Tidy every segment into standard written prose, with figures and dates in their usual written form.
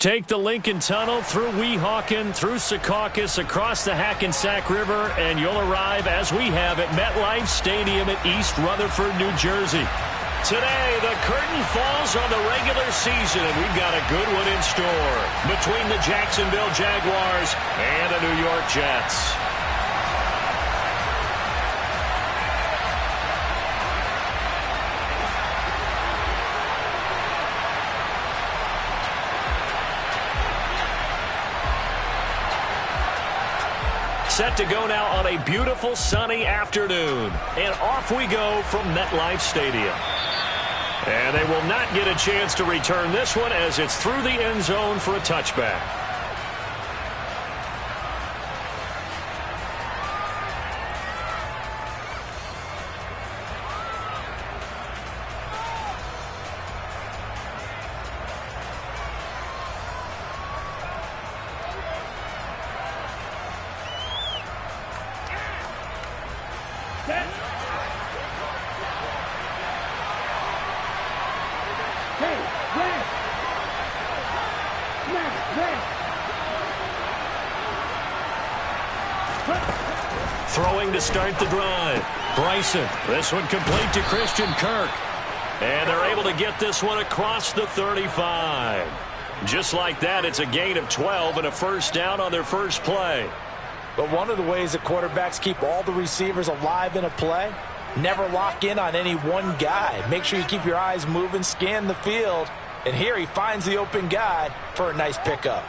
Take the Lincoln Tunnel through Weehawken, through Secaucus, across the Hackensack River, and you'll arrive, as we have, at MetLife Stadium at East Rutherford, New Jersey. Today, the curtain falls on the regular season, and we've got a good one in store between the Jacksonville Jaguars and the New York Jets. Set to go now on a beautiful sunny afternoon. And off we go from MetLife Stadium. And they will not get a chance to return this one as it's through the end zone for a touchback. Throwing to start the drive. Bryson. This one complete to Christian Kirk. And they're able to get this one across the 35. Just like that, it's a gain of 12 and a first down on their first play. But one of the ways that quarterbacks keep all the receivers alive in a play, never lock in on any one guy. Make sure you keep your eyes moving, scan the field. And here he finds the open guy for a nice pickup.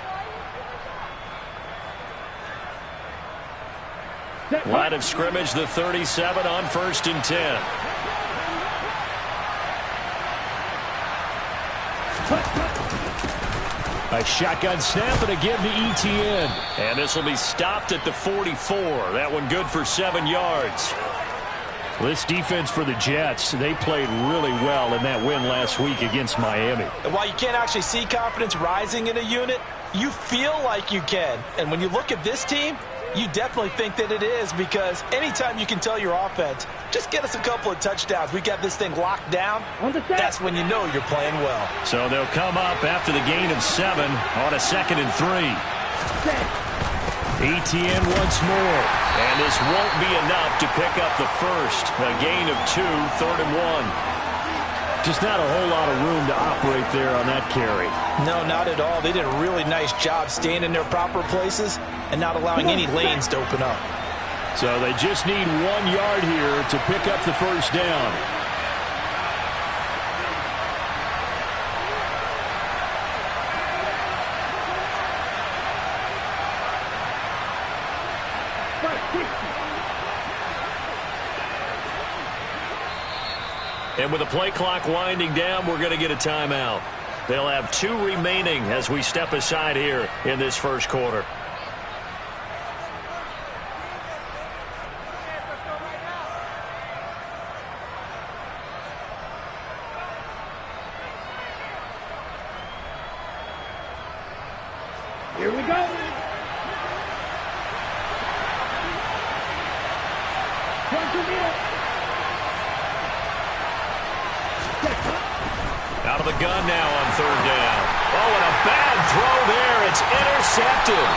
Line of scrimmage, the 37 on 1st and 10. A shotgun snap and a give to Etienne. And this will be stopped at the 44. That one good for 7 yards. This defense for the Jets, they played really well in that win last week against Miami. And while you can't actually see confidence rising in a unit, you feel like you can. And when you look at this team, you definitely think that it is, because anytime you can tell your offense, just get us a couple of touchdowns, we got this thing locked down, that's when you know you're playing well. So they'll come up after the gain of 7 on a 2nd and 3. Etienne once more. And this won't be enough to pick up the first. A gain of 2, 3rd and 1. Just not a whole lot of room to operate there on that carry. No, not at all. They did a really nice job staying in their proper places and not allowing any lanes to open up. So they just need 1 yard here to pick up the first down. And with the play clock winding down, we're going to get a timeout. They'll have 2 remaining as we step aside here in this first quarter. Here we go. Out of the gun now on 3rd down. Oh, and a bad throw there. It's intercepted.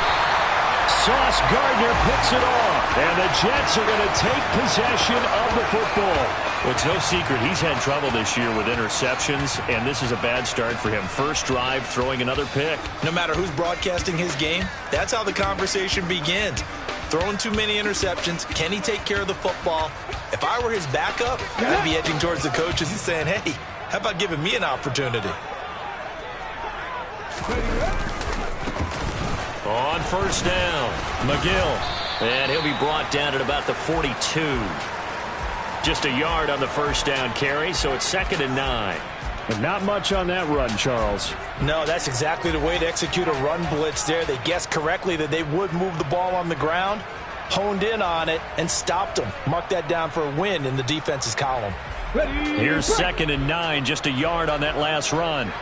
Sauce Gardner picks it off. And the Jets are going to take possession of the football. Well, it's no secret he's had trouble this year with interceptions, and this is a bad start for him. First drive, throwing another pick. No matter who's broadcasting his game, that's how the conversation begins. Throwing too many interceptions. Can he take care of the football? If I were his backup, I'd be edging towards the coaches and saying, hey, how about giving me an opportunity? On 1st down, McGill. And he'll be brought down at about the 42. Just a yard on the first down carry, so it's 2nd and 9. But not much on that run, Charles. No, that's exactly the way to execute a run blitz there. They guessed correctly that they would move the ball on the ground, honed in on it, and stopped them. Mark that down for a win in the defense's column. Here's 2nd and 9, just a yard on that last run.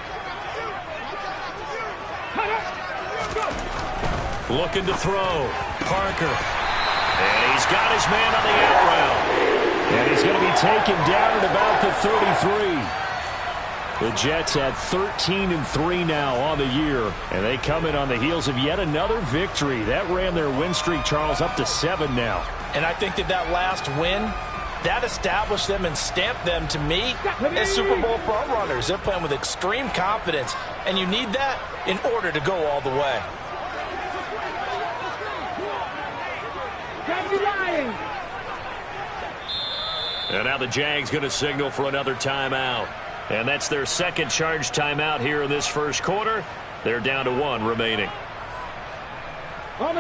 Looking to throw. Parker. And he's got his man on the out route. And he's going to be taken down at about the 33. The Jets at 13-3 now on the year, and they come in on the heels of yet another victory. That ran their win streak, Charles, up to 7 now. And I think that last win, that established them and stamped them, to me, as Super Bowl frontrunners. They're playing with extreme confidence, and you need that in order to go all the way. And now the Jags going to signal for another timeout. And that's their second charge timeout here in this first quarter. They're down to 1 remaining.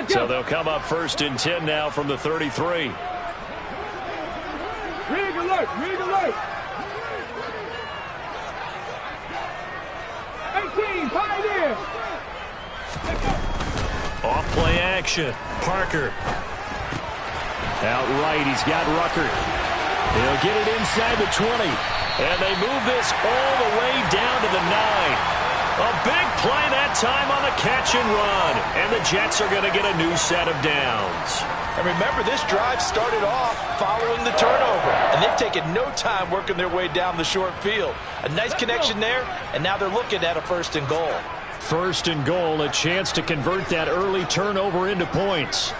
So they'll come up 1st and 10 now from the 33. Rig alert! Rig alert! 18, Pioneer! Off play action. Parker. Out right, he's got Ruckert. He'll get it inside the 20. And they move this all the way down to the 9. A big play that time on the catch and run. And the Jets are going to get a new set of downs. And remember, this drive started off following the turnover. And they've taken no time working their way down the short field. A nice connection there, and now they're looking at a 1st and goal. 1st and goal, a chance to convert that early turnover into points.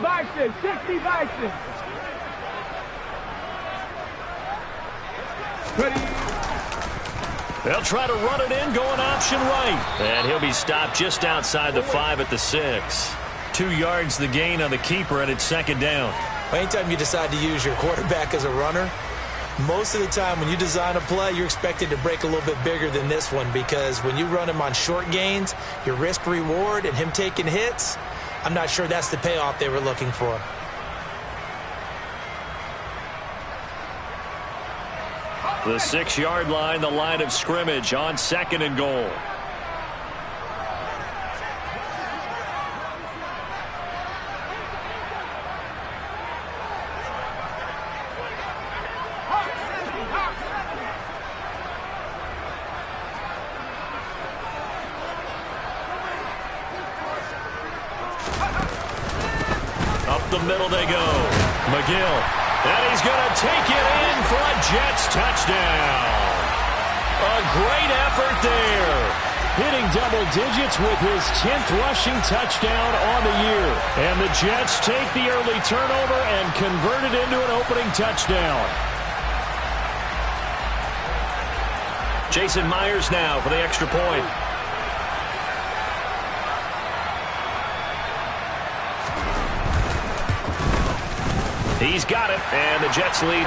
Bison, 60 Bison. Ready. They'll try to run it in, going option right. And he'll be stopped just outside the 5 at the 6. 2 yards the gain on the keeper, and it's 2nd down. Anytime you decide to use your quarterback as a runner, most of the time when you design a play, you're expected to break a little bit bigger than this one, because when you run him on short gains, your risk-reward and him taking hits, I'm not sure that's the payoff they were looking for. The 6-yard line, the line of scrimmage on 2nd and goal. Up the middle they go. McGill. And he's going to take it in for a Jets touchdown. A great effort there. Hitting double digits with his 10th rushing touchdown on the year. And the Jets take the early turnover and convert it into an opening touchdown. Jason Myers now for the extra point. He's got it, and the Jets lead 7-0.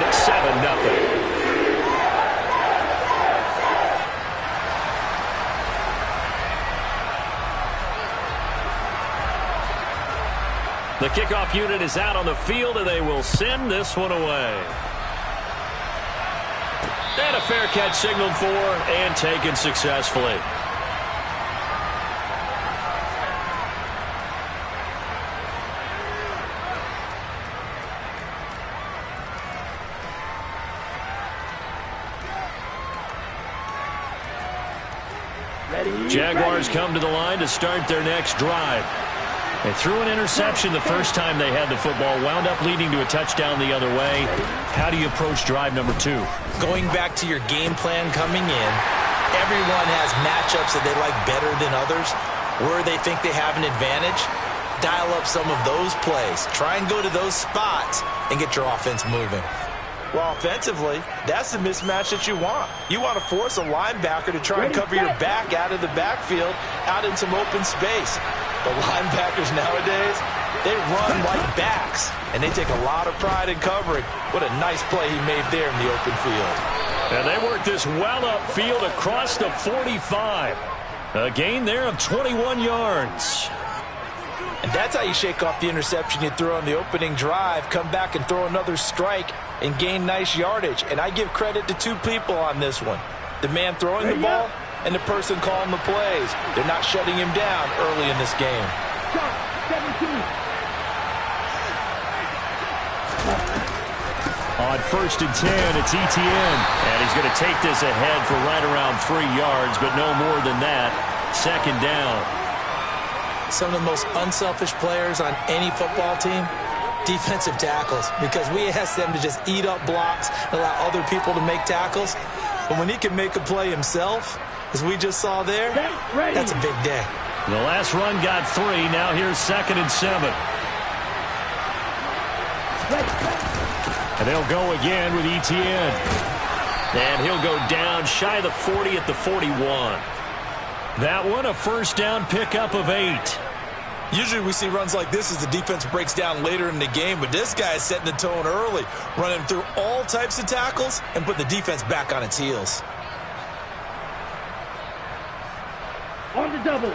The kickoff unit is out on the field, and they will send this one away. And a fair catch signaled for and taken successfully. Jaguars come to the line to start their next drive. They threw an interception the first time they had the football, wound up leading to a touchdown the other way. How do you approach drive number 2? Going back to your game plan coming in, everyone has matchups that they like better than others, where they think they have an advantage. Dial up some of those plays. Try and go to those spots and get your offense moving. Well, offensively, that's the mismatch that you want. You want to force a linebacker to try and cover your back out of the backfield, out in some open space. The linebackers nowadays, they run like backs, and they take a lot of pride in covering. What a nice play he made there in the open field. And they work this well upfield across the 45. A gain there of 21 yards. And that's how you shake off the interception you threw on the opening drive, come back and throw another strike and gain nice yardage. And I give credit to 2 people on this one. The man throwing the ball and the person calling the plays. They're not shutting him down early in this game. On 1st and 10, it's Etienne. And he's going to take this ahead for right around 3 yards, but no more than that. 2nd down. some of the most unselfish players on any football team? Defensive tackles, because we ask them to just eat up blocks and allow other people to make tackles. But when he can make a play himself, as we just saw there, that's a big day. The last run got 3. Now here's 2nd and 7. And they'll go again with Etienne. And he'll go down shy of the 40 at the 41. That one a first down pickup of 8. Usually we see runs like this as the defense breaks down later in the game, but this guy is setting the tone early, running through all types of tackles and put the defense back on its heels. On the double.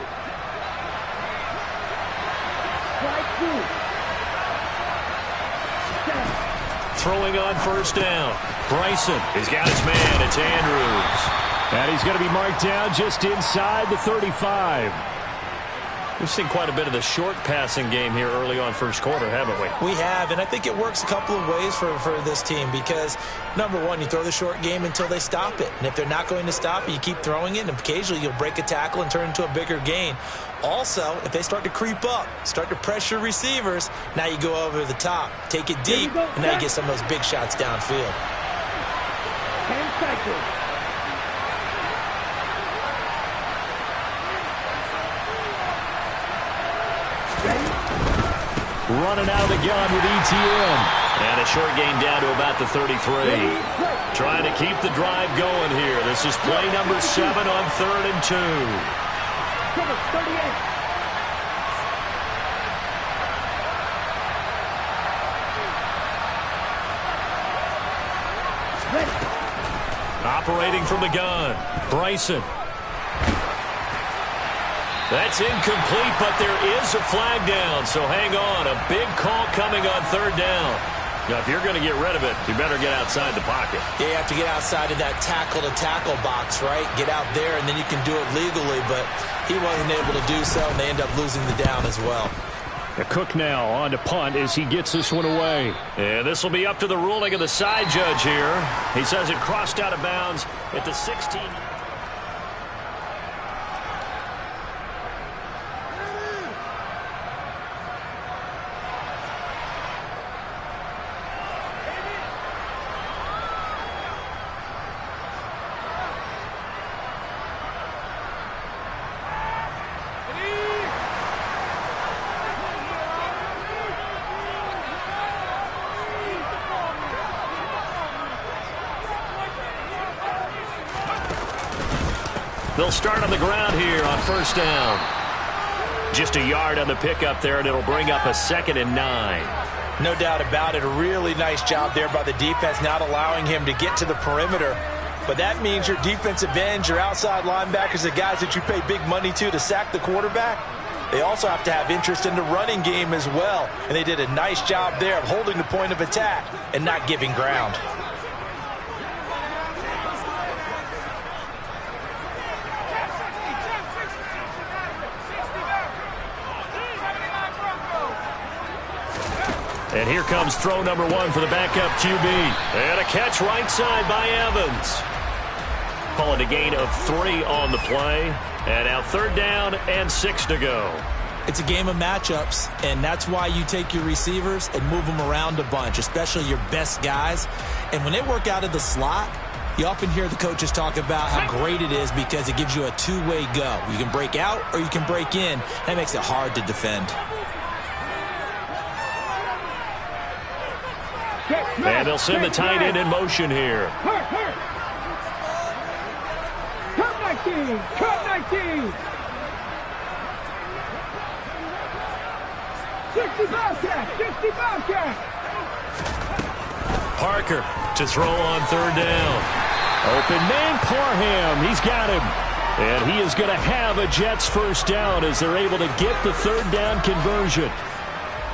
Strike 2. Throwing on first down. Bryson has got his man. It's Andrews. And he's going to be marked down just inside the 35. We've seen quite a bit of the short passing game here early on first quarter, haven't we? We have, and I think it works a couple of ways for this team because, number one, you throw the short game until they stop it. And if they're not going to stop it, you keep throwing it, and occasionally you'll break a tackle and turn it into a bigger gain. Also, if they start to creep up, start to pressure receivers, now you go over the top, take it deep, and now you get some of those big shots downfield. 10 cycles. Running out of the gun with Etienne. And a short gain down to about the 33. Trying to keep the drive going here. This is play number 7 on 3rd and 2. 38. Operating from the gun. Bryson. That's incomplete, but there is a flag down, so hang on. A big call coming on 3rd down. Now, if you're going to get rid of it, you better get outside the pocket. Yeah, you have to get outside of that tackle-to-tackle box, right? Get out there, and then you can do it legally, but he wasn't able to do so, and they end up losing the down as well. The Cook now on to punt as he gets this one away. And this will be up to the ruling of the side judge here. He says it crossed out of bounds at the 16. They'll start on the ground here on first down. Just a yard on the pickup there, and it'll bring up a 2nd and 9. No doubt about it. A really nice job there by the defense, not allowing him to get to the perimeter. But that means your defensive ends, your outside linebackers, the guys that you pay big money to sack the quarterback, they also have to have interest in the running game as well. And they did a nice job there of holding the point of attack and not giving ground. And here comes throw number 1 for the backup QB. And a catch right side by Evans. Calling a gain of 3 on the play. And now 3rd down and 6 to go. It's a game of matchups, and that's why you take your receivers and move them around a bunch, especially your best guys. And when they work out of the slot, you often hear the coaches talk about how great it is because it gives you a two-way go. You can break out or you can break in. That makes it hard to defend. And they'll send the tight end in motion here. Turn 19. Turn 19. 65 catch. 65 catch. Parker to throw on 3rd down. Open man, Parham. He's got him. And he is going to have a Jets first down as they're able to get the 3rd down conversion.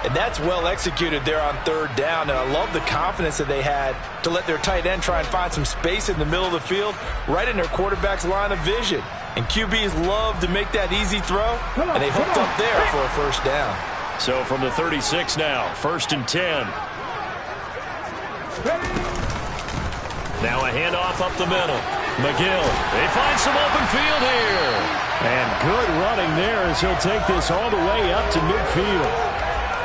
And that's well executed there on 3rd down. And I love the confidence that they had to let their tight end try and find some space in the middle of the field, right in their quarterback's line of vision. And QBs love to make that easy throw, and they hooked up there for a first down. So from the 36 now, 1st and 10. Now a handoff up the middle. McGill, they find some open field here. And good running there as he'll take this all the way up to midfield.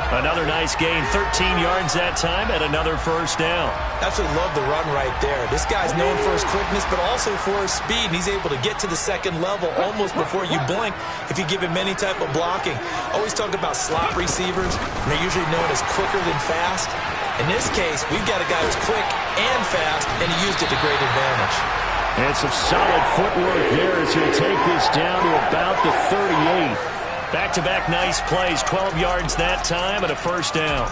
Another nice gain, 13 yards that time, and another first down. Absolutely love the run right there. This guy's known for his quickness, but also for his speed. He's able to get to the second level almost before you blink if you give him any type of blocking. Always talk about slot receivers, and they're usually known as quicker than fast. In this case, we've got a guy who's quick and fast, and he used it to great advantage. And some solid footwork there as he'll take this down to about the 38. Back-to-back nice plays, 12 yards that time and a first down.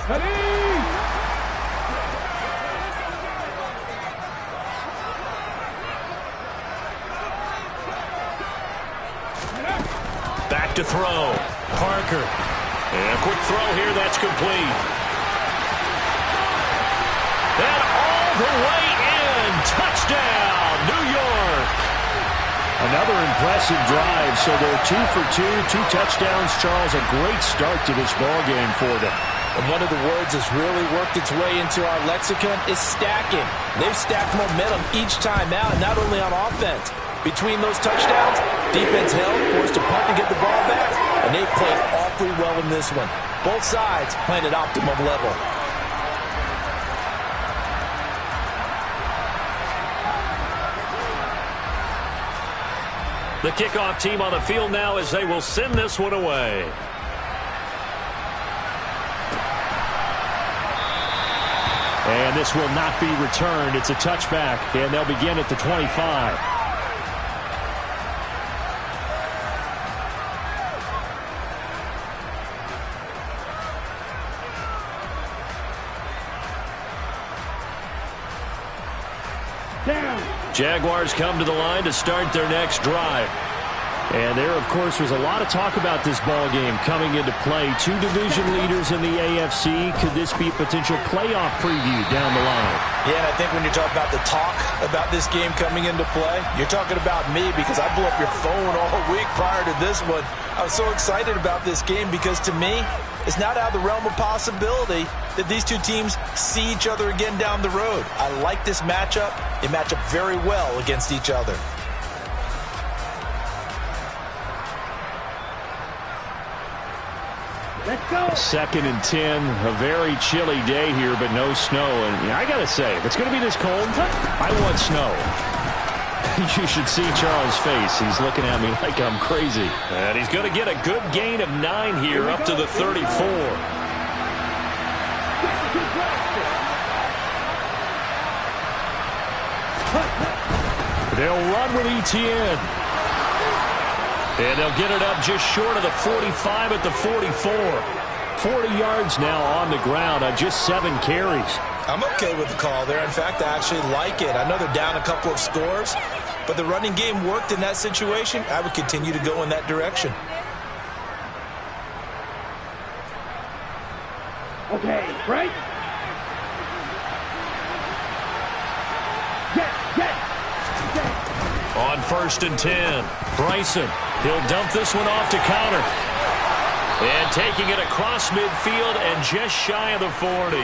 Back to throw. Parker. And a quick throw here, that's complete. And all the way in. Touchdown, New York. Another impressive drive, so they're 2 for 2, 2 touchdowns. Charles, a great start to this ballgame for them. And one of the words that's really worked its way into our lexicon is stacking. They've stacked momentum each time out, not only on offense. Between those touchdowns, defense held, forced to punt to get the ball back, and they played awfully well in this one. Both sides playing at optimum level. The kickoff team on the field now as they will send this one away. And this will not be returned. It's a touchback, and they'll begin at the 25. Jaguars come to the line to start their next drive. And there, of course, was a lot of talk about this ball game coming into play. 2 division leaders in the AFC. Could this be a potential playoff preview down the line? Yeah, and I think when you talk about the talk about this game coming into play, you're talking about me because I blew up your phone all week prior to this one. I was so excited about this game because to me, it's not out of the realm of possibility that these two teams see each other again down the road. I like this matchup. They match up very well against each other. Let's go. 2nd and 10, a very chilly day here, but no snow. And I got to say, if it's going to be this cold, I want snow. You should see Charles' face. He's looking at me like I'm crazy. And he's going to get a good gain of 9 here up to the 34. They'll run with ETN. And they'll get it up just short of the 45 at the 44. 40 yards now on the ground on just 7 carries. I'm okay with the call there. In fact, I actually like it. I know they're down a couple of scores, but the running game worked in that situation. I would continue to go in that direction. Okay, right? On 1st and 10, Bryson. He'll dump this one off to counter. And taking it across midfield and just shy of the 40.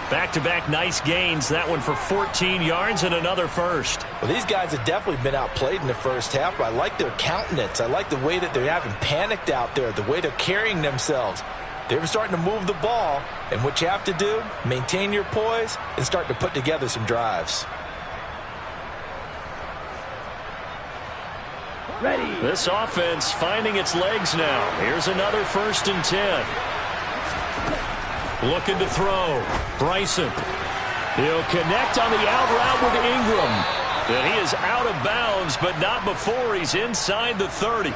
Back-to-back nice gains. That one for 14 yards and another first. Well, these guys have definitely been outplayed in the first half, but I like their countenance. I like the way that they haven't panicked out there, the way they're carrying themselves. They're starting to move the ball, and what you have to do, maintain your poise and start to put together some drives. Ready. This offense finding its legs now. Here's another 1st and 10. Looking to throw. Bryson. He'll connect on the out route with Ingram. And he is out of bounds, but not before he's inside the 30.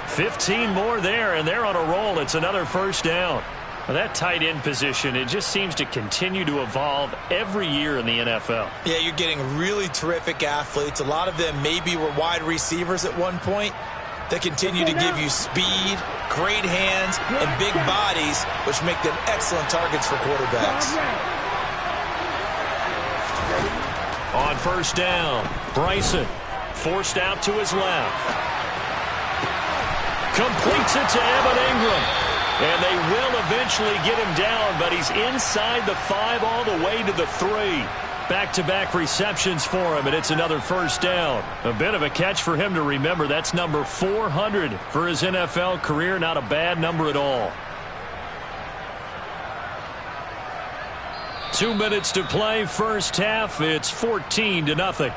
15 more there, and they're on a roll. It's another first down. Well, that tight end position, it just seems to continue to evolve every year in the NFL. Yeah, you're getting really terrific athletes. A lot of them maybe were wide receivers at one point. They continue to give you speed, great hands, and big bodies, which make them excellent targets for quarterbacks. On 1st down, Bryson forced out to his left. Completes it to Evan Ingram. And they will eventually get him down, but he's inside the 5 all the way to the 3. Back-to-back receptions for him, and it's another first down. A bit of a catch for him to remember. That's number 400 for his NFL career. Not a bad number at all. 2 minutes to play, first half. It's 14-0.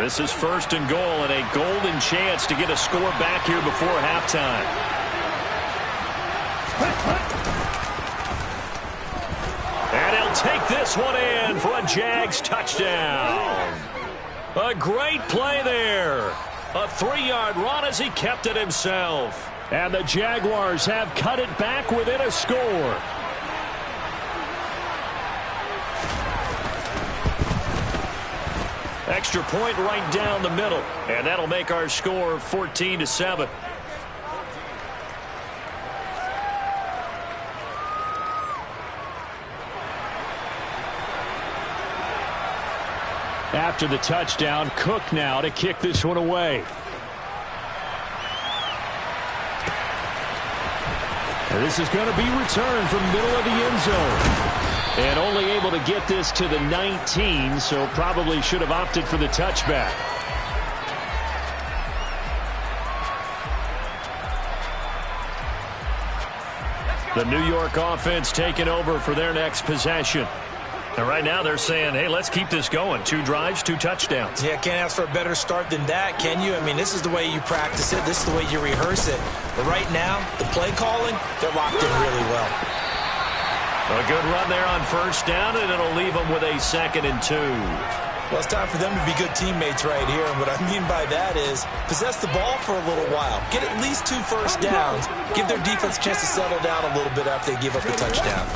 This is first and goal, and a golden chance to get a score back here before halftime. And he'll take this one in for a Jags touchdown. A great play there. A 3-yard run as he kept it himself. And the Jaguars have cut it back within a score. Extra point right down the middle, and that'll make our score 14-7. After the touchdown, Cook now to kick this one away. And this is going to be returned from middle of the end zone. And only able to get this to the 19, so probably should have opted for the touchback. The New York offense taking over for their next possession. And right now they're saying, hey, let's keep this going. 2 drives, 2 touchdowns. Yeah, can't ask for a better start than that, can you? I mean, this is the way you practice it. This is the way you rehearse it. But right now, the play calling, they're locked in really well. A good run there on first down, and it'll leave them with a 2nd and 2. Well, it's time for them to be good teammates right here. And what I mean by that is possess the ball for a little while. Get at least 2 first downs. Give their defense a chance to settle down a little bit after they give up the touchdown.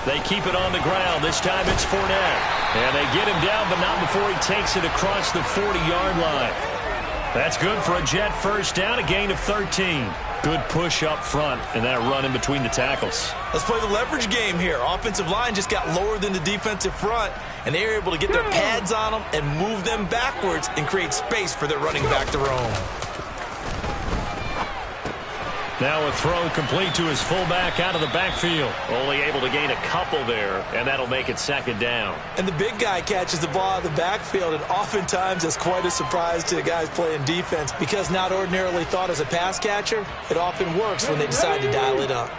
They keep it on the ground. This time it's Fournette. And they get him down, but not before he takes it across the 40-yard line. That's good for a Jet first down, a gain of 13. Good push up front, and that run in between the tackles. Let's play the leverage game here. Offensive line just got lower than the defensive front, and they were able to get their pads on them and move them backwards and create space for their running back to roam. Now a throw complete to his fullback out of the backfield. Only able to gain a couple there, and that'll make it 2nd down. And the big guy catches the ball out of the backfield, and oftentimes that's quite a surprise to the guys playing defense because not ordinarily thought as a pass catcher, it often works when they decide to dial it up.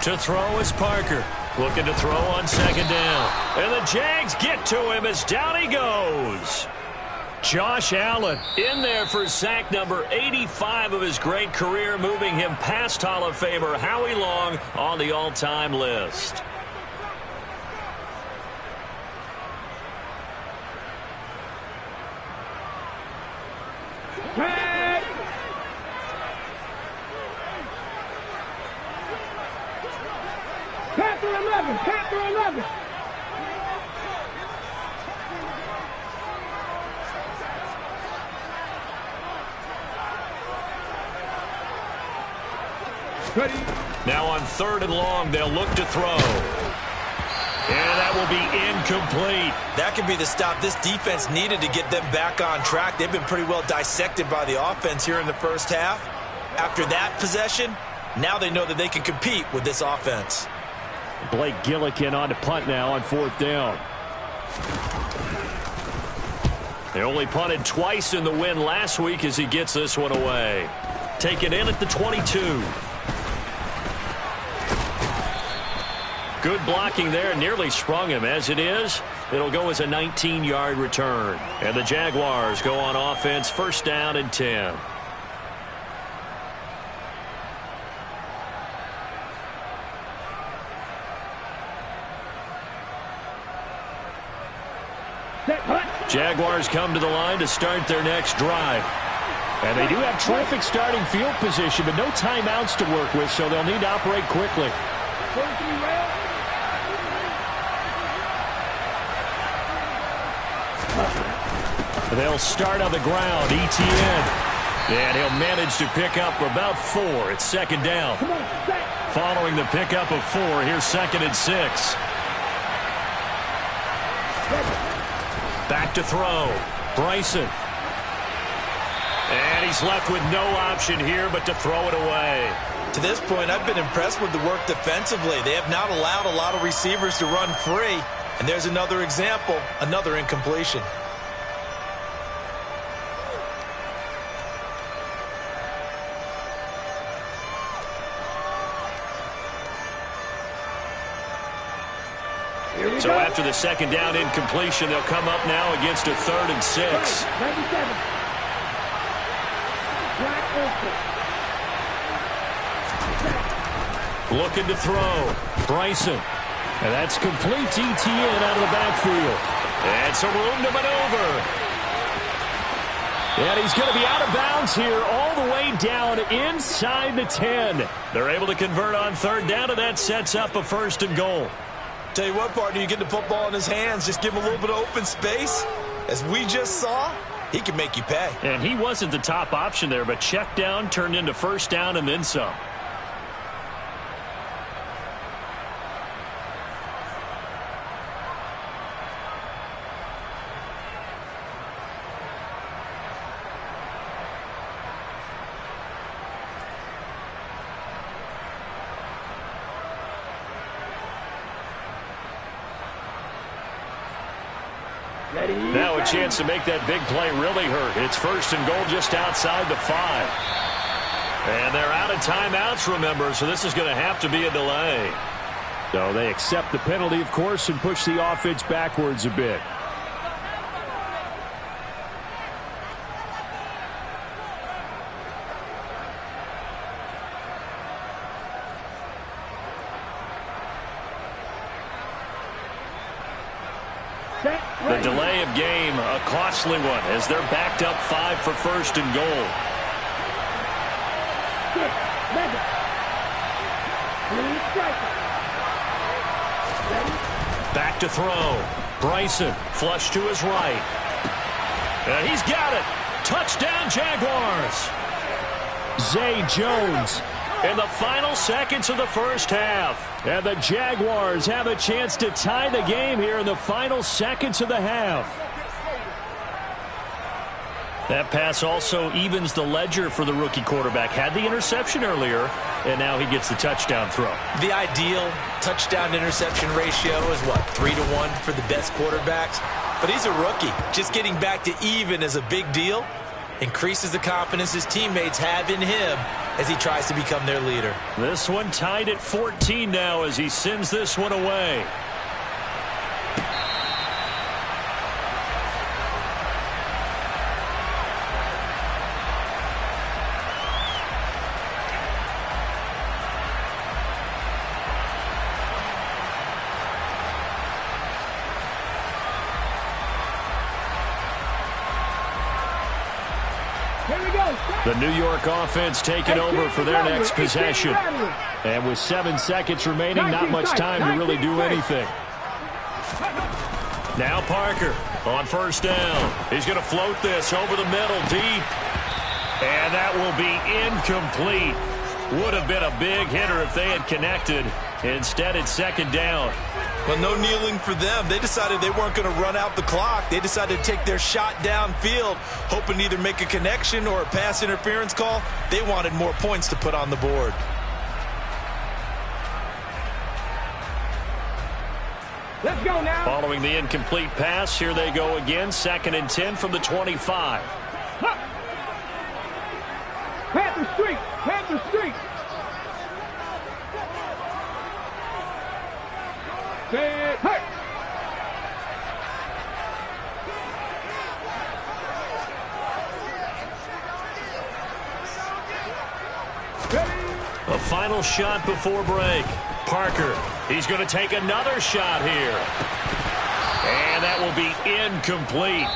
To throw is Parker. Looking to throw on 2nd down. And the Jags get to him as down he goes. Josh Allen in there for sack number 85 of his great career, moving him past Hall of Famer Howie Long on the all-time list. Panther 11. Ready. Now on 3rd and long, they'll look to throw. And that will be incomplete. That could be the stop this defense needed to get them back on track. They've been pretty well dissected by the offense here in the first half. After that possession, now they know that they can compete with this offense. Blake Gillikin on to punt now on 4th down. They only punted twice in the win last week as he gets this one away. Taken in at the 22. Good blocking there, nearly sprung him. As it is, it'll go as a 19-yard return. And the Jaguars go on offense, 1st down and 10. Jaguars come to the line to start their next drive. And they do have terrific starting field position, but no timeouts to work with, so they'll need to operate quickly. They'll start on the ground. ETN. And he'll manage to pick up about 4. It's second down. Following the pickup of 4, here's 2nd and 6. Back to throw. Bryson. And he's left with no option here but to throw it away. To this point, I've been impressed with the work defensively. They have not allowed a lot of receivers to run free. And there's another example, another incompletion. So after the second down incompletion, they'll come up now against a 3rd and 6. Looking to throw. Bryson. And that's complete to ETN out of the backfield. And some room to maneuver. And he's going to be out of bounds here all the way down inside the 10. They're able to convert on 3rd down, and that sets up a 1st and goal. Tell you what, partner, you get the football in his hands, just give him a little bit of open space. As we just saw, he can make you pay. And he wasn't the top option there, but check down turned into 1st down and then some. Now a chance to make that big play really hurt. It's 1st and goal just outside the 5. And they're out of timeouts, remember, so this is going to have to be a delay. So they accept the penalty, of course, and push the offense backwards a bit. The delay of game, a costly one, as they're backed up 5 for 1st and goal. Back to throw. Bryson, flush to his right. And he's got it. Touchdown, Jaguars. Zay Jones in the final seconds of the 1st half. And the Jaguars have a chance to tie the game here in the final seconds of the half. That pass also evens the ledger for the rookie quarterback. Had the interception earlier, and now he gets the touchdown throw. The ideal touchdown-interception ratio is, what, 3-to-1 for the best quarterbacks? But he's a rookie. Just getting back to even is a big deal. Increases the confidence his teammates have in him as he tries to become their leader. This one tied at 14 now as he sends this one away. The New York offense taking over for their next possession. And with 7 seconds remaining, not much time to really do anything. Now Parker on 1st down. He's going to float this over the middle deep. And that will be incomplete. Would have been a big hitter if they had connected. Instead, it's 2nd down. Well, no kneeling for them. They decided they weren't going to run out the clock. They decided to take their shot downfield, hoping to either make a connection or a pass interference call. They wanted more points to put on the board. Let's go now. Following the incomplete pass, here they go again. 2nd and 10 from the 25. Panther Street. Panther Street. Hey. A final shot before break. Parker, he's going to take another shot here. And that will be incomplete.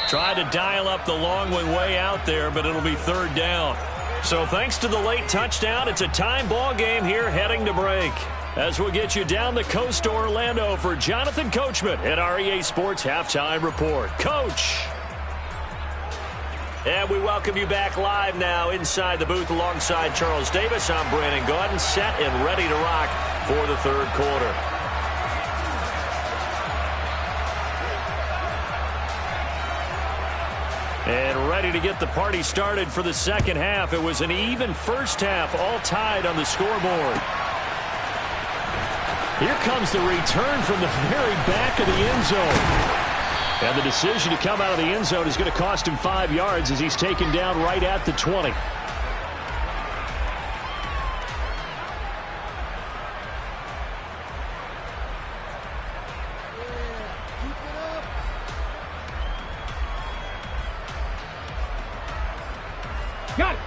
Tried to dial up the long one way out there, but it'll be third down. So thanks to the late touchdown, it's a time ball game here heading to break. As we'll get you down the coast to Orlando for Jonathan Coachman at our EA Sports Halftime Report. Coach. And we welcome you back live now inside the booth alongside Charles Davis. I'm Brandon Gaudin, set and ready to rock for the third quarter. And ready to get the party started for the second half. It was an even first half, all tied on the scoreboard. Here comes the return from the very back of the end zone. And the decision to come out of the end zone is going to cost him 5 yards as he's taken down right at the 20.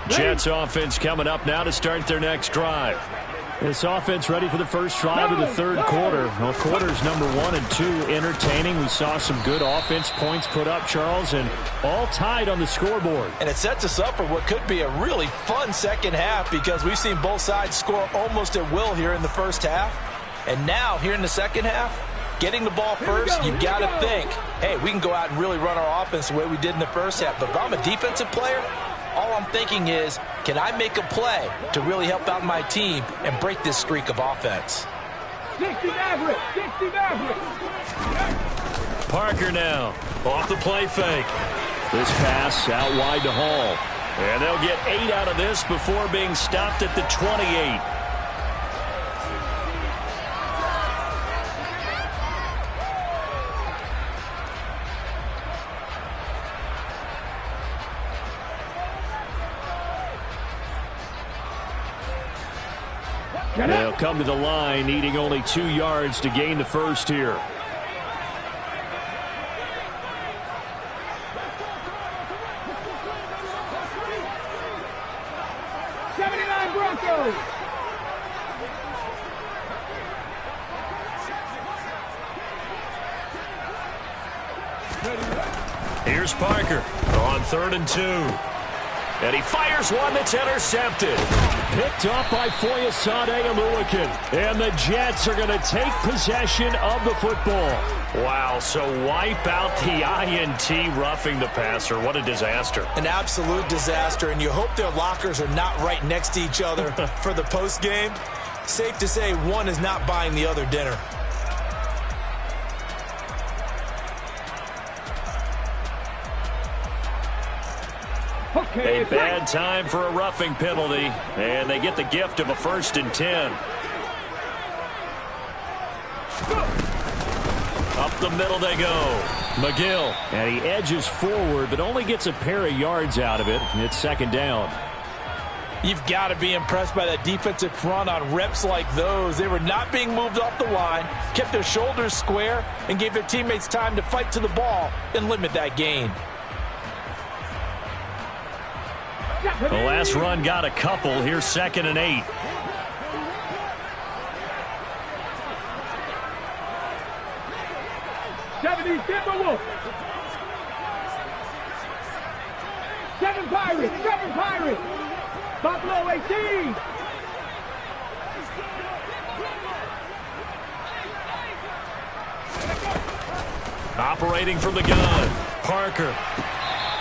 Jets offense coming up now to start their next drive. This offense ready for the first drive of the third quarter. Well, quarters number 1 and 2 entertaining. We saw some good offense points put up, Charles, and all tied on the scoreboard. And it sets us up for what could be a really fun second half because we've seen both sides score almost at will here in the first half. And now, here in the second half, getting the ball first, you've got to think, hey, we can go out and really run our offense the way we did in the first half. But if I'm a defensive player, all I'm thinking is, can I make a play to really help out my team and break this streak of offense? 60 Maverick! 60 Maverick! Parker now off the play fake. This pass out wide to Hall. And they'll get 8 out of this before being stopped at the 28. They'll come to the line, needing only 2 yards to gain the first here. Broncos! Here's Parker on 3rd and 2. And he fires one that's intercepted. Picked off by Foyesade Oluwakin. And the Jets are going to take possession of the football. Wow, so wipe out the INT roughing the passer. What a disaster. An absolute disaster, and you hope their lockers are not right next to each other for the postgame. Safe to say one is not buying the other dinner. A bad time for a roughing penalty, and they get the gift of a 1st and 10. Up the middle they go. McGill. And he edges forward, but only gets a pair of yards out of it. It's 2nd down. You've got to be impressed by that defensive front on reps like those. They were not being moved off the line, kept their shoulders square, and gave their teammates time to fight to the ball and limit that gain. The last run got a couple. Here's 2nd and 8. Seven Pirates! Buffalo 18! Operating from the gun, Parker.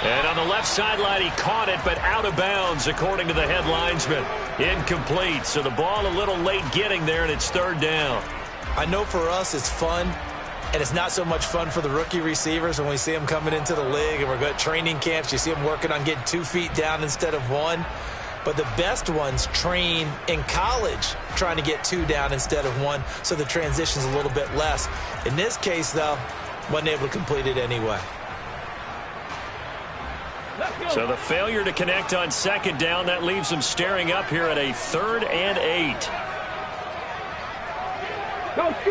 And on the left sideline, he caught it, but out of bounds, according to the head linesman. Incomplete, so the ball a little late getting there, and it's 3rd down. I know for us it's fun, and it's not so much fun for the rookie receivers when we see them coming into the league, and we're going to training camps. You see them working on getting 2 feet down instead of 1. But the best ones train in college trying to get 2 down instead of 1, so the transition's a little bit less. In this case, though, wasn't able to complete it anyway. So the failure to connect on 2nd down, that leaves them staring up here at a 3rd and 8.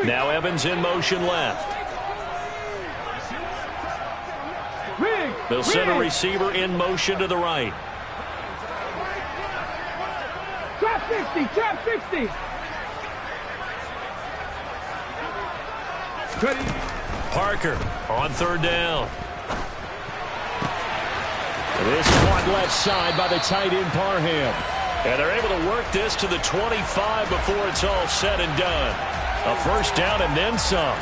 Now Evans in motion left. They'll send a receiver in motion to the right. Trap 60! Parker on 3rd down. This caught left side by the tight end Parham. And they're able to work this to the 25 before it's all said and done. A first down and then some.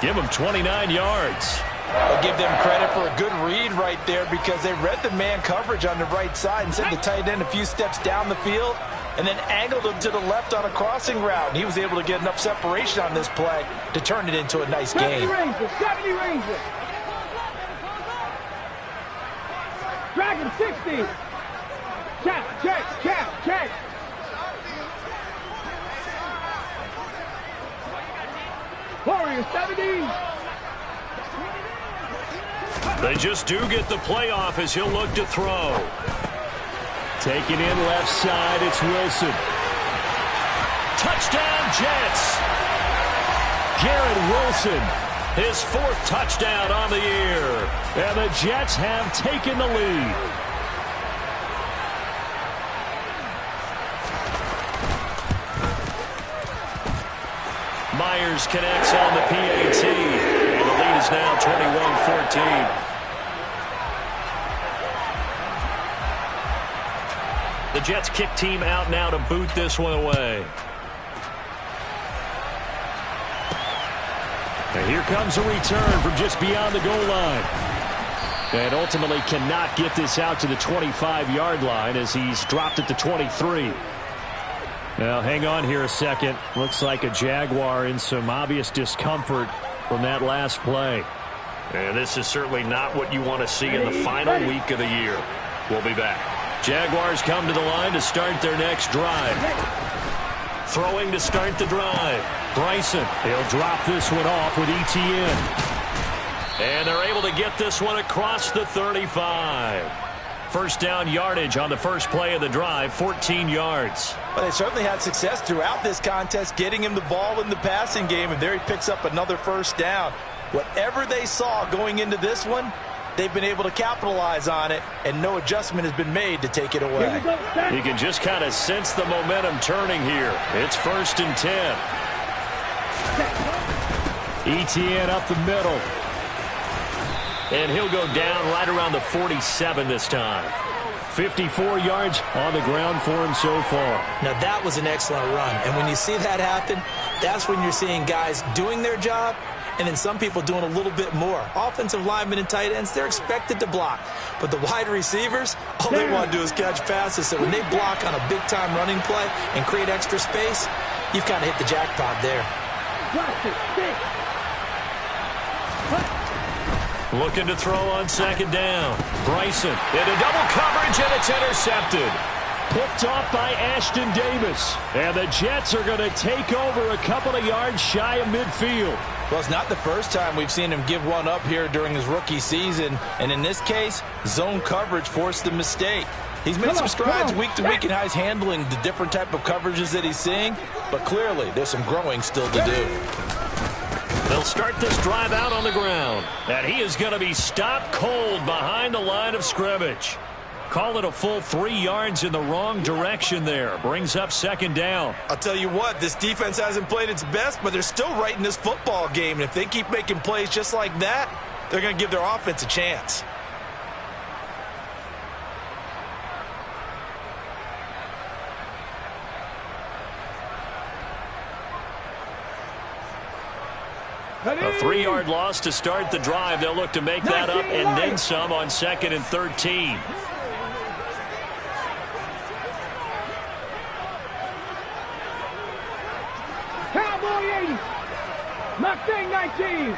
Give them 29 yards. I'll give them credit for a good read right there because they read the man coverage on the right side and sent the tight end a few steps down the field and then angled him to the left on a crossing route. And he was able to get enough separation on this play to turn it into a nice game. 70 Rangers. Dragon 60. Check. Warriors 70. They just do get the playoff as he'll look to throw. Taking in left side, it's Wilson. Touchdown, Jets. Garrett Wilson, his 4th touchdown on the year. And the Jets have taken the lead. Myers connects on the PAT. And the lead is now 21-14. The Jets kick team out now to boot this one away. And here comes a return from just beyond the goal line. And ultimately cannot get this out to the 25-yard line as he's dropped at the 23. Now, hang on here a second. Looks like a Jaguar in some obvious discomfort from that last play. And this is certainly not what you want to see in the final week of the year. We'll be back. Jaguars come to the line to start their next drive. Throwing to start the drive. Bryson, he'll drop this one off with ETN. And they're able to get this one across the 35. First down yardage on the first play of the drive, 14 yards. But they certainly had success throughout this contest, getting him the ball in the passing game, and there he picks up another first down. Whatever they saw going into this one, they've been able to capitalize on it, and no adjustment has been made to take it away. You can just kind of sense the momentum turning here. It's 1st and 10. ETN up the middle. And he'll go down right around the 47 this time. 54 yards on the ground for him so far. Now, that was an excellent run. And when you see that happen, that's when you're seeing guys doing their job and then some people doing a little bit more. Offensive linemen and tight ends, they're expected to block. But the wide receivers, all they want to do is catch passes. So when they block on a big-time running play and create extra space, you've kind of hit the jackpot there. Looking to throw on second down. Bryson into double coverage, and it's intercepted. Picked off by Ashton Davis. And the Jets are going to take over a couple of yards shy of midfield. Well, it's not the first time we've seen him give one up here during his rookie season. And in this case, zone coverage forced the mistake. He's made some strides week to week in how he's handling the different type of coverages that he's seeing. But clearly, there's some growing still to do. They'll start this drive out on the ground. And he is going to be stopped cold behind the line of scrimmage. Call it a full 3 yards in the wrong direction there. Brings up second down. I'll tell you what, this defense hasn't played its best, but they're still right in this football game. And if they keep making plays just like that, they're going to give their offense a chance. A 3-yard loss to start the drive. They'll look to make that up and then some on 2nd and 13. Cowboy 80. Mustang 19.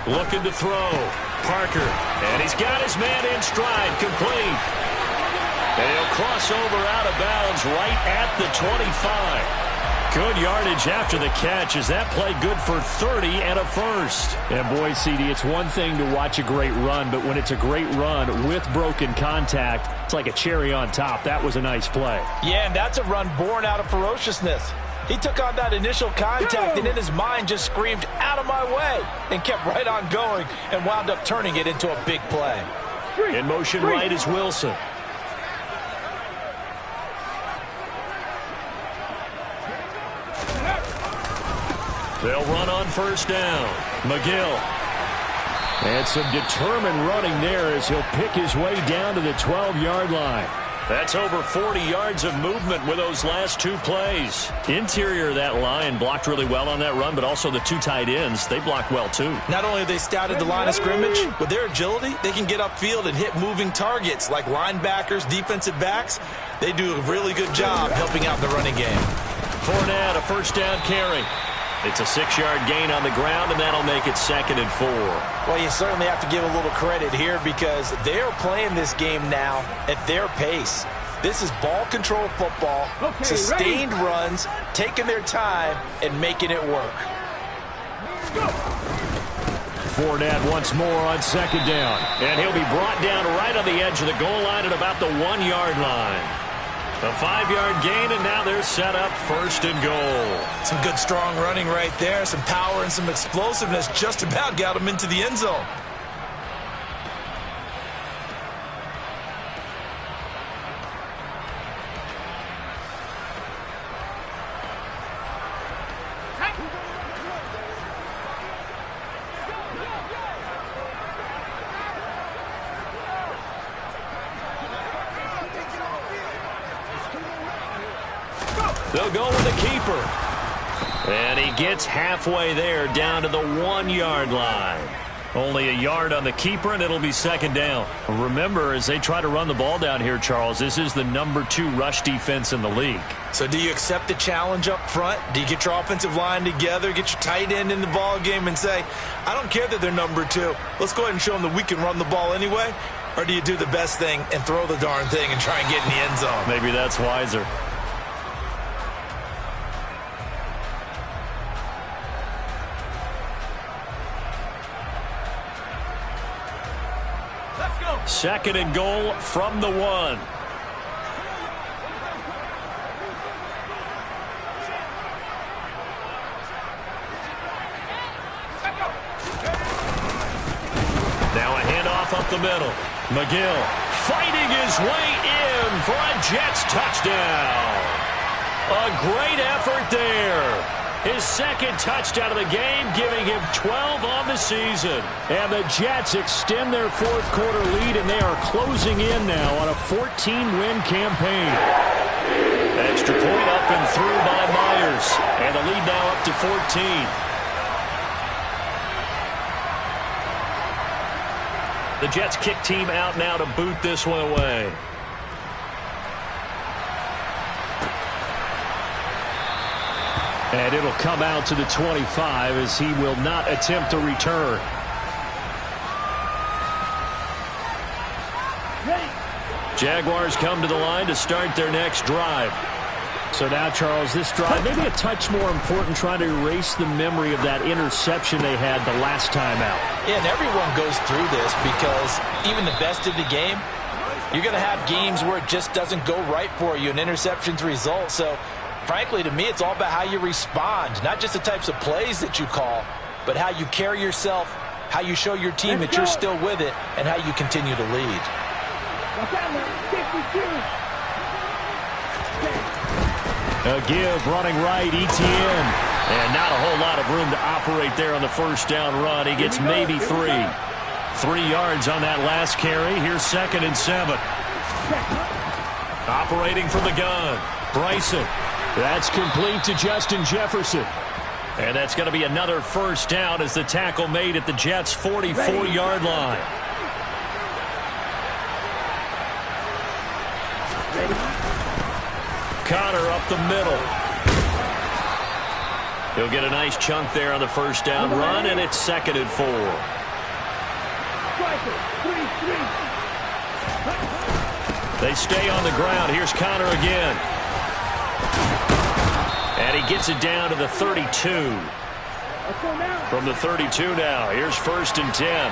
Looking to throw. Parker. And he's got his man in stride. Complete. And he'll cross over out of bounds right at the 25. Good yardage after the catch. Is that play good for 30 and a first? And boy, CD, it's one thing to watch a great run, but when it's a great run with broken contact, it's like a cherry on top. That was a nice play. Yeah, and that's a run born out of ferociousness. He took on that initial contact and in his mind just screamed, "Out of my way," and kept right on going and wound up turning it into a big play. In motion right is Wilson. They'll run on first down. McGill. And some determined running there as he'll pick his way down to the 12-yard line. That's over 40 yards of movement with those last two plays. Interior of that line blocked really well on that run, but also the two tight ends, they blocked well too. Not only have they scouted the line of scrimmage, with their agility, they can get upfield and hit moving targets like linebackers, defensive backs. They do a really good job helping out the running game. Fournette, a first down carry. It's a 6-yard gain on the ground, and that'll make it 2nd and 4. Well, you certainly have to give a little credit here because they're playing this game now at their pace. This is ball control football, sustained runs, taking their time, and making it work. Fournette once more on 2nd down, and he'll be brought down right on the edge of the goal line at about the 1-yard line. A 5-yard gain, and now they're set up 1st and goal. Some good, strong running right there. Some power and some explosiveness just about got them into the end zone. They'll go with the keeper. And he gets halfway there down to the 1-yard line. Only a yard on the keeper, and it'll be 2nd down. Remember, as they try to run the ball down here, Charles, this is the number 2 rush defense in the league. So do you accept the challenge up front? Do you get your offensive line together, get your tight end in the ball game and say, I don't care that they're number 2. Let's go ahead and show them that we can run the ball anyway? Or do you do the best thing and throw the darn thing and try and get in the end zone? Maybe that's wiser. Second and goal from the 1. Now a handoff up the middle. McGill fighting his way in for a Jets touchdown. A great effort there. His 2nd touchdown of the game, giving him 12 on the season. And the Jets extend their 4th quarter lead, and they are closing in now on a 14-win campaign. Extra point up and through by Myers. And the lead now up to 14. The Jets kick team out now to boot this one away. And it'll come out to the 25 as he will not attempt to return. Jaguars come to the line to start their next drive. So now, Charles, this drive maybe a touch more important, trying to erase the memory of that interception they had the last time out. Yeah, and everyone goes through this because even the best of the game, you're going to have games where it just doesn't go right for you, and interceptions result. So frankly, to me, it's all about how you respond, not just the types of plays that you call, but how you carry yourself, how you show your team that you're still with it, and how you continue to lead. A give running right, Etienne. And not a whole lot of room to operate there on the first down run. He gets maybe 3. 3 yards on that last carry. Here's 2nd and 7. Operating from the gun. Bryson. That's complete to Justin Jefferson. And that's going to be another first down as the tackle made at the Jets' 44-yard line. Connor up the middle. He'll get a nice chunk there on the first down run, and it's 2nd and 4. They stay on the ground. Here's Connor again. And he gets it down to the 32. From the 32 now. Here's 1st and 10.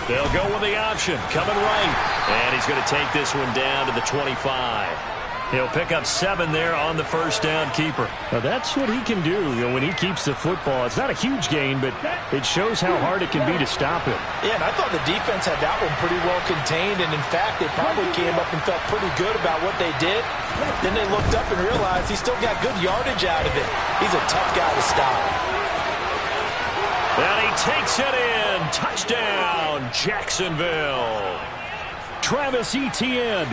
They'll go with the option. Coming right. And he's going to take this one down to the 25. He'll pick up 7 there on the first down keeper. Now that's what he can do, when he keeps the football. It's not a huge gain, but it shows how hard it can be to stop him. Yeah, and I thought the defense had that one pretty well contained, and in fact, they probably came up and felt pretty good about what they did. Then they looked up and realized he still got good yardage out of it. He's a tough guy to stop. And he takes it in. Touchdown, Jacksonville. Travis Etienne.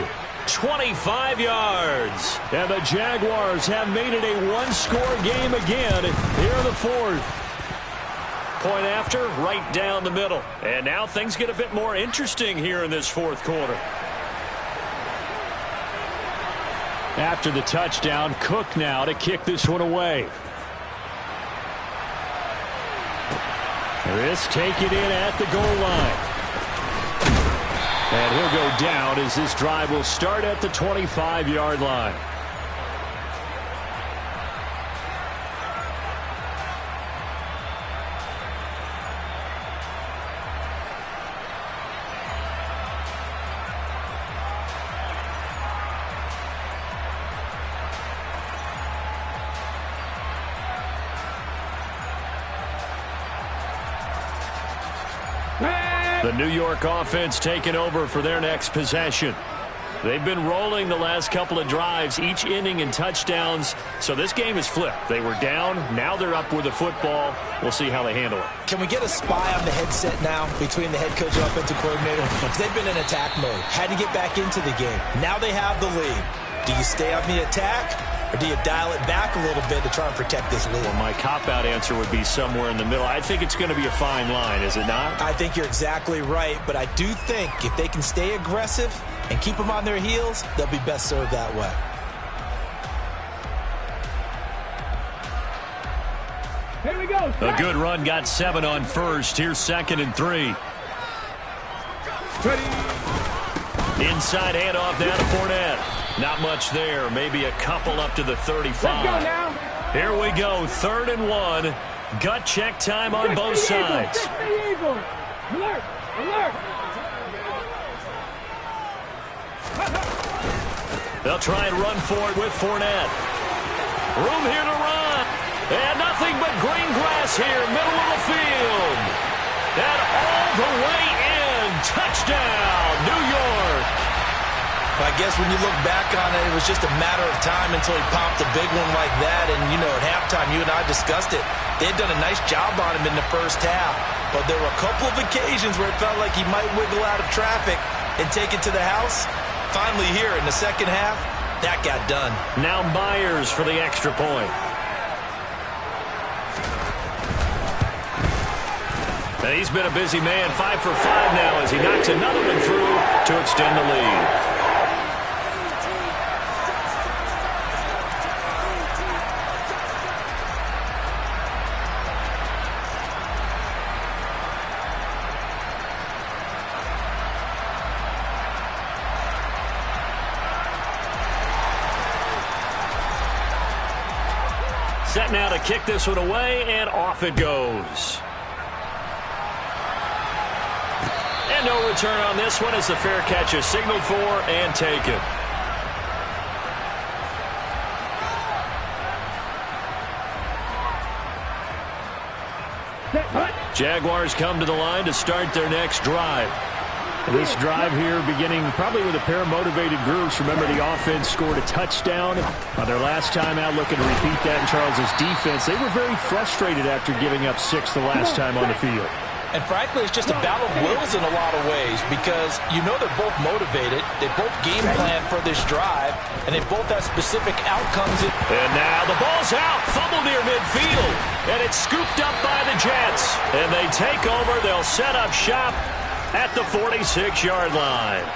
25 yards. And the Jaguars have made it a one-score game again here in the fourth. Point after, right down the middle. And now things get a bit more interesting here in this fourth quarter. After the touchdown, Cook now to kick this one away. This take it in at the goal line. And he'll go down as this drive will start at the 25-yard line. The New York offense taking over for their next possession. They've been rolling the last couple of drives, each inning in touchdowns. So this game is flipped. They were down. Now they're up with the football. We'll see how they handle it. Can we get a spy on the headset now between the head coach and offensive coordinator? Because they've been in attack mode. Had to get back into the game. Now they have the lead. Do you stay on the attack? Or do you dial it back a little bit to try and protect this lead? Well, my cop-out answer would be somewhere in the middle. I think it's going to be a fine line, is it not? I think you're exactly right, but I do think if they can stay aggressive and keep them on their heels, they'll be best served that way. Here we go. A good run, got 7 on first. Here's 2nd and 3. Inside handoff down to Fournette. Not much there. Maybe a couple up to the 35. Let's go now. Here we go. 3rd and 1. Gut check time on both sides. Alert! Alert! They'll try and run for it with Fournette. Room here to run. And nothing but green grass here, middle of the field. And all the way in. Touchdown, New York. I guess when you look back on it, it was just a matter of time until he popped a big one like that. And, at halftime, you and I discussed it. They had done a nice job on him in the first half. But there were a couple of occasions where it felt like he might wiggle out of traffic and take it to the house. Finally here in the second half, that got done. Now Myers for the extra point. And he's been a busy man. 5 for 5 now as he knocks another one through to extend the lead. Set now to kick this one away, and off it goes. And no return on this one as the fair catch is signaled for and taken. Jaguars come to the line to start their next drive. This drive here beginning probably with a pair of motivated groups. Remember, the offense scored a touchdown on their last time out, looking to repeat that in Charles's defense. They were very frustrated after giving up 6 the last time on the field. And frankly, it's just a battle of wills in a lot of ways because they're both motivated. They both game plan for this drive, and they both have specific outcomes. And now the ball's out. Fumble near midfield. And it's scooped up by the Jets. And they take over. They'll set up shop at the 46-yard line.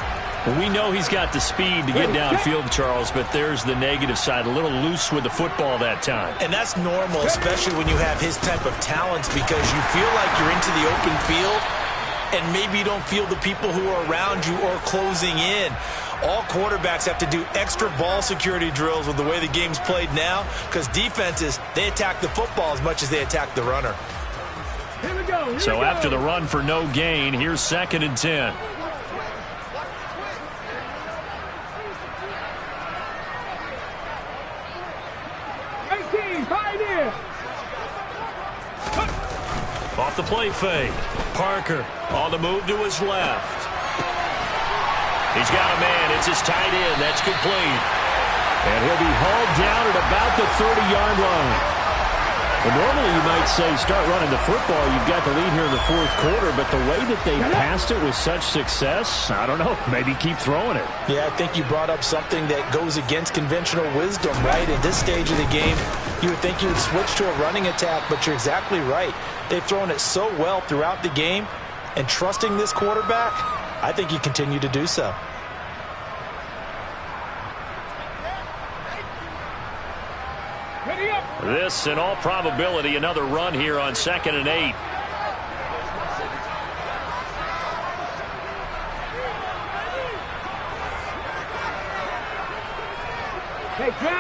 We know he's got the speed to get downfield, Charles, but there's the negative side. A little loose with the football that time. And that's normal, especially when you have his type of talents, because you feel like you're into the open field and maybe you don't feel the people who are around you or closing in. All quarterbacks have to do extra ball security drills with the way the game's played now because defenses, they attack the football as much as they attack the runner. Here we go. So after the run for no gain, here's 2nd and 10. Pioneer. Off the play fake. Parker on the move to his left. He's got a man. It's his tight end. That's complete. And he'll be hauled down at about the 30-yard line. Well, normally you might say start running the football. You've got the lead here in the fourth quarter, but the way that they passed it with such success, I don't know, maybe keep throwing it. Yeah, I think you brought up something that goes against conventional wisdom, right? At this stage of the game, you would think you would switch to a running attack, but you're exactly right. They've thrown it so well throughout the game, and trusting this quarterback, I think you continue to do so. This, in all probability, another run here on 2nd and 8.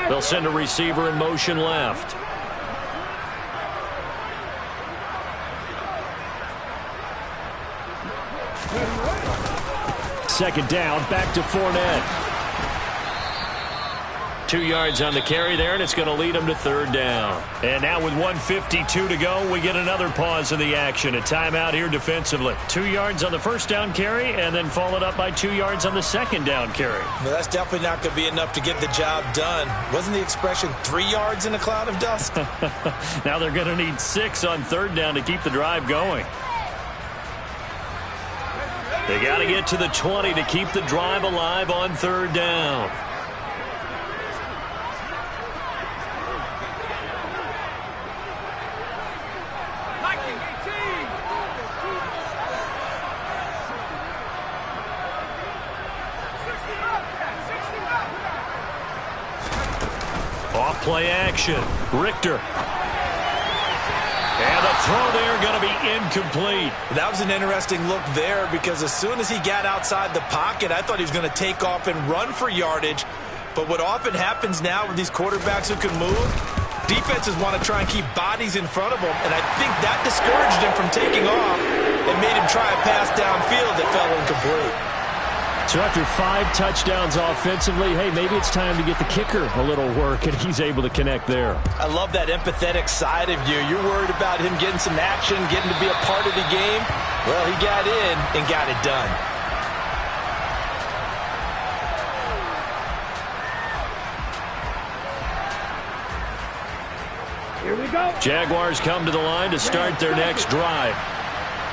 They'll send a receiver in motion left. Second down, back to Fournette. 2 yards on the carry there, and it's going to lead them to 3rd down. And now with 1:52 to go, we get another pause in the action. A timeout here defensively. 2 yards on the first down carry, and then followed up by 2 yards on the second down carry. Well, that's definitely not going to be enough to get the job done. Wasn't the expression 3 yards in a cloud of dust? Now they're going to need 6 on 3rd down to keep the drive going. They got to get to the 20 to keep the drive alive on 3rd down. Play action. Richter. And the throw there going to be incomplete. That was an interesting look there because as soon as he got outside the pocket, I thought he was going to take off and run for yardage. But what often happens now with these quarterbacks who can move, defenses want to try and keep bodies in front of them. And I think that discouraged him from taking off and made him try a pass downfield that fell incomplete. So after 5 touchdowns offensively, hey, maybe it's time to get the kicker a little work, and he's able to connect there. I love that empathetic side of you. You're worried about him getting some action, getting to be a part of the game. Well, he got in and got it done. Here we go. Jaguars come to the line to start their next drive.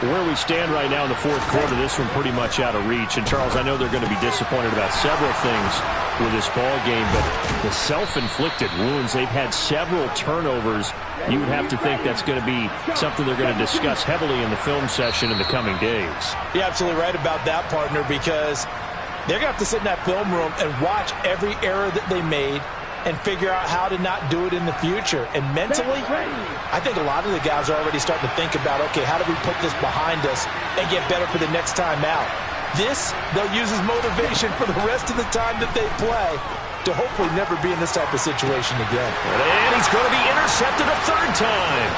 Where we stand right now in the fourth quarter, this one pretty much out of reach. And, Charles, I know they're going to be disappointed about several things with this ball game, but the self-inflicted wounds, they've had several turnovers. You would have to think that's going to be something they're going to discuss heavily in the film session in the coming days. You're absolutely right about that, partner, because they're going to have to sit in that film room and watch every error that they made and figure out how to not do it in the future. And mentally, I think a lot of the guys are already starting to think about, okay, how do we put this behind us and get better for the next time out? This, they'll use as motivation for the rest of the time that they play to hopefully never be in this type of situation again. And he's going to be intercepted a 3rd time.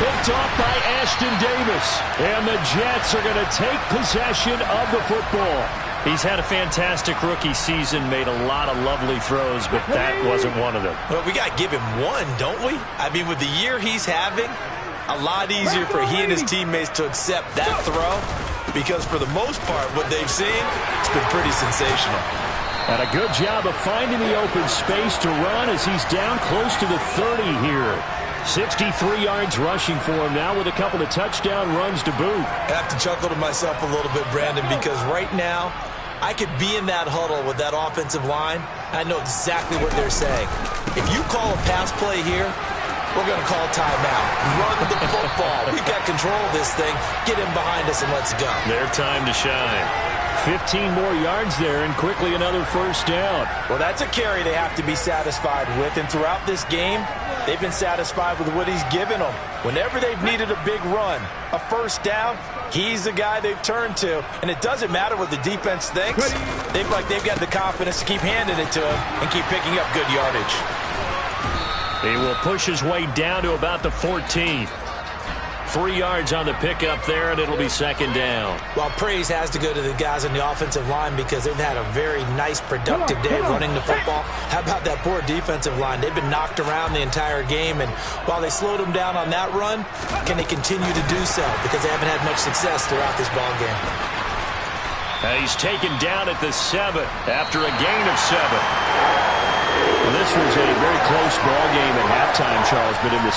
Picked off by Ashton Davis. And the Jets are going to take possession of the football. He's had a fantastic rookie season, made a lot of lovely throws, but that wasn't one of them. Well, we got to give him one, don't we? I mean, with the year he's having, a lot easier for he and his teammates to accept that throw because for the most part, what they've seen, it's been pretty sensational. And a good job of finding the open space to run as he's down close to the 30 here. 63 yards rushing for him now with a couple of touchdown runs to boot. I have to chuckle to myself a little bit, Brandon, because right now I could be in that huddle with that offensive line. I know exactly what they're saying. If you call a pass play here, we're going to call timeout. Run the football. We've got control of this thing. Get him behind us and let's go. Their time to shine. 15 more yards there and quickly another 1st down. Well, that's a carry they have to be satisfied with. And throughout this game, they've been satisfied with what he's given them. Whenever they've needed a big run, a 1st down, he's the guy they've turned to. And it doesn't matter what the defense thinks. They've got the confidence to keep handing it to him and keep picking up good yardage. He will push his way down to about the 14. 3 yards on the pickup there, and it'll be second down. Well, praise has to go to the guys on the offensive line because they've had a very nice, productive day running the football. How about that poor defensive line? They've been knocked around the entire game, and while they slowed them down on that run, can they continue to do so? Because they haven't had much success throughout this ball game. He's taken down at the 7 after a gain of 7. Well, this was a very close ball game at halftime, Charles, but in the